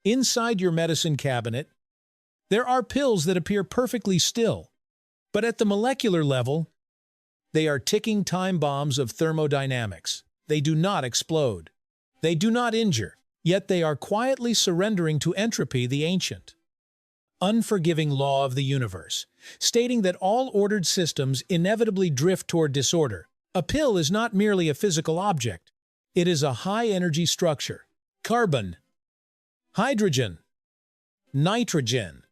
Inside your medicine cabinet, there are pills that appear perfectly still, but at the molecular level, they are ticking time bombs of thermodynamics. They do not explode. They do not injure, yet they are quietly surrendering to entropy, the ancient, unforgiving law of the universe, stating that all ordered systems inevitably drift toward disorder. A pill is not merely a physical object. It is a high-energy structure. Carbon, hydrogen, nitrogen,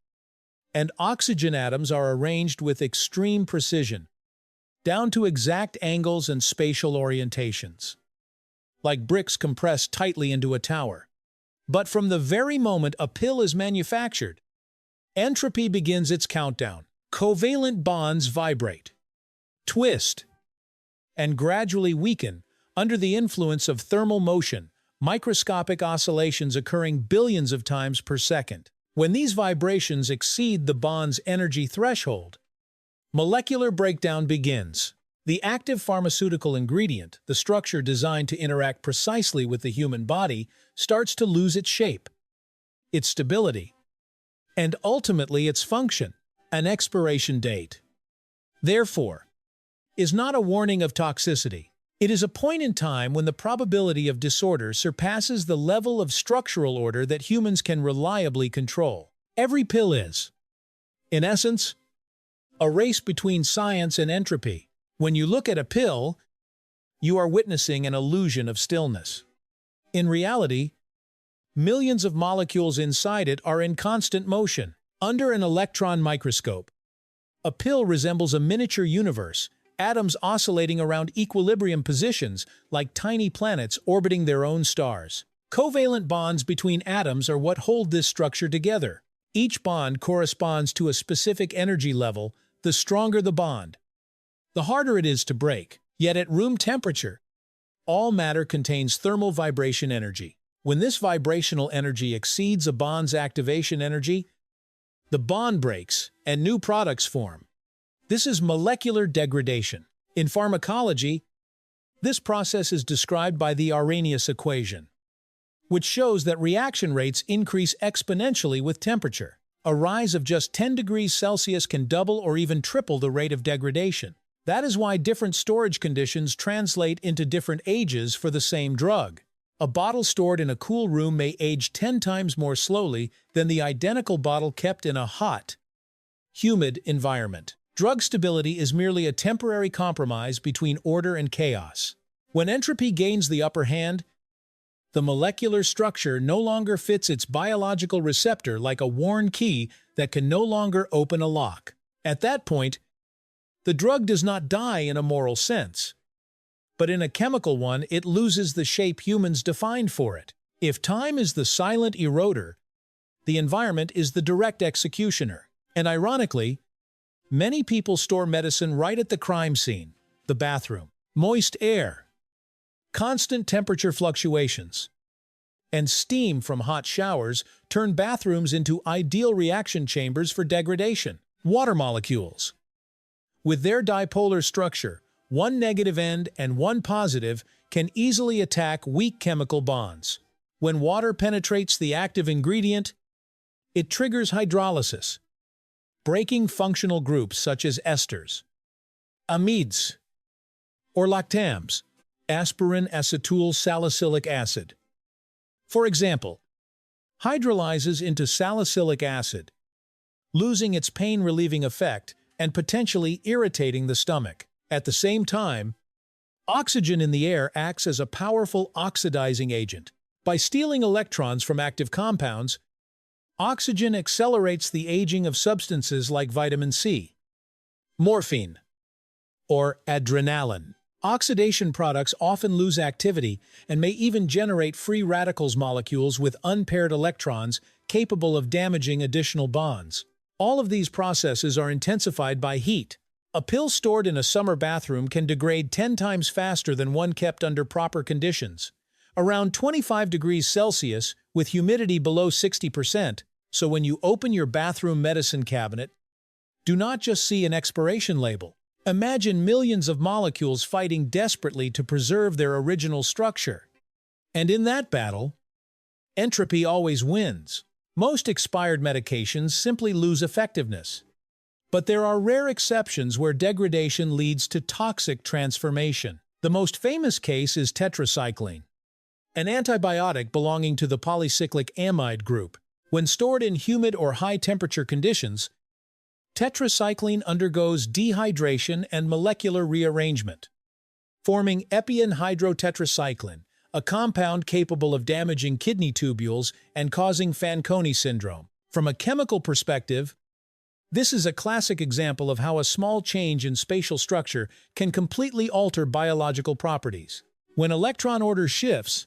and oxygen atoms are arranged with extreme precision, down to exact angles and spatial orientations, like bricks compressed tightly into a tower. But from the very moment a pill is manufactured, entropy begins its countdown. Covalent bonds vibrate, twist, and gradually weaken under the influence of thermal motion, microscopic oscillations occurring billions of times per second. When these vibrations exceed the bond's energy threshold, molecular breakdown begins. The active pharmaceutical ingredient, the structure designed to interact precisely with the human body, starts to lose its shape, its stability, and ultimately its function. An expiration date, therefore, is not a warning of toxicity. It is a point in time when the probability of disorder surpasses the level of structural order that humans can reliably control. Every pill is, in essence, a race between science and entropy. When you look at a pill, you are witnessing an illusion of stillness. In reality, millions of molecules inside it are in constant motion. Under an electron microscope, a pill resembles a miniature universe, atoms oscillating around equilibrium positions like tiny planets orbiting their own stars. Covalent bonds between atoms are what hold this structure together. Each bond corresponds to a specific energy level. The stronger the bond, the harder it is to break. Yet at room temperature, all matter contains thermal vibration energy. When this vibrational energy exceeds a bond's activation energy, the bond breaks and new products form. This is molecular degradation. In pharmacology, this process is described by the Arrhenius equation, which shows that reaction rates increase exponentially with temperature. A rise of just 10 degrees Celsius can double or even triple the rate of degradation. That is why different storage conditions translate into different ages for the same drug. A bottle stored in a cool room may age 10 times more slowly than the identical bottle kept in a hot, humid environment. Drug stability is merely a temporary compromise between order and chaos. When entropy gains the upper hand, the molecular structure no longer fits its biological receptor like a worn key that can no longer open a lock. At that point, the drug does not die in a moral sense, but in a chemical one, it loses the shape humans defined for it. If time is the silent eroder, the environment is the direct executioner. And ironically, many people store medicine right at the crime scene, the bathroom. Moist air, constant temperature fluctuations, and steam from hot showers turn bathrooms into ideal reaction chambers for degradation. Water molecules, with their dipolar structure, one negative end and one positive, can easily attack weak chemical bonds. When water penetrates the active ingredient, it triggers hydrolysis, breaking functional groups such as esters, amides, or lactams, aspirin acetyl salicylic acid. For example, hydrolyzes into salicylic acid, losing its pain-relieving effect and potentially irritating the stomach. At the same time, oxygen in the air acts as a powerful oxidizing agent. By stealing electrons from active compounds, oxygen accelerates the aging of substances like vitamin C, morphine, or adrenaline. Oxidation products often lose activity and may even generate free radicals molecules with unpaired electrons capable of damaging additional bonds. All of these processes are intensified by heat. A pill stored in a summer bathroom can degrade 10 times faster than one kept under proper conditions, around 25 degrees Celsius with humidity below 60%. So when you open your bathroom medicine cabinet, do not just see an expiration label. Imagine millions of molecules fighting desperately to preserve their original structure. And in that battle, Entropy always wins. Most expired medications simply lose effectiveness. But there are rare exceptions where degradation leads to toxic transformation. The most famous case is tetracycline, an antibiotic belonging to the polycyclic amide group. When stored in humid or high-temperature conditions, tetracycline undergoes dehydration and molecular rearrangement, forming epinhydrotetracycline, a compound capable of damaging kidney tubules and causing Fanconi syndrome. From a chemical perspective, this is a classic example of how a small change in spatial structure can completely alter biological properties. When electron order shifts,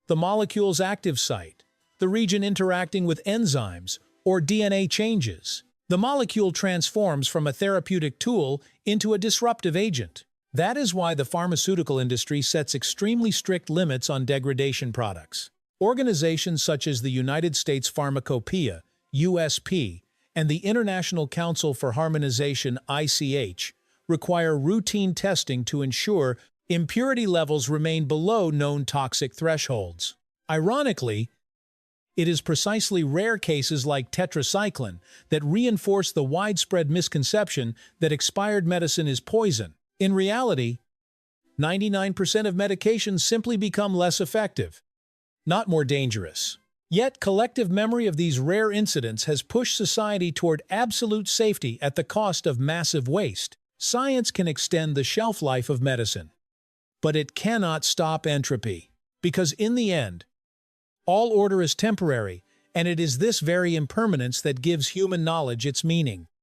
the molecule's active site, the region interacting with enzymes, or DNA changes, the molecule transforms from a therapeutic tool into a disruptive agent. That is why the pharmaceutical industry sets extremely strict limits on degradation products. Organizations such as the United States Pharmacopoeia, USP, and the International Council for Harmonization, ICH, require routine testing to ensure impurity levels remain below known toxic thresholds. Ironically, it is precisely rare cases like tetracycline that reinforce the widespread misconception that expired medicine is poison. In reality, 99% of medications simply become less effective, not more dangerous. Yet, collective memory of these rare incidents has pushed society toward absolute safety at the cost of massive waste. Science can extend the shelf life of medicine, but it cannot stop entropy, because in the end, all order is temporary, and it is this very impermanence that gives human knowledge its meaning.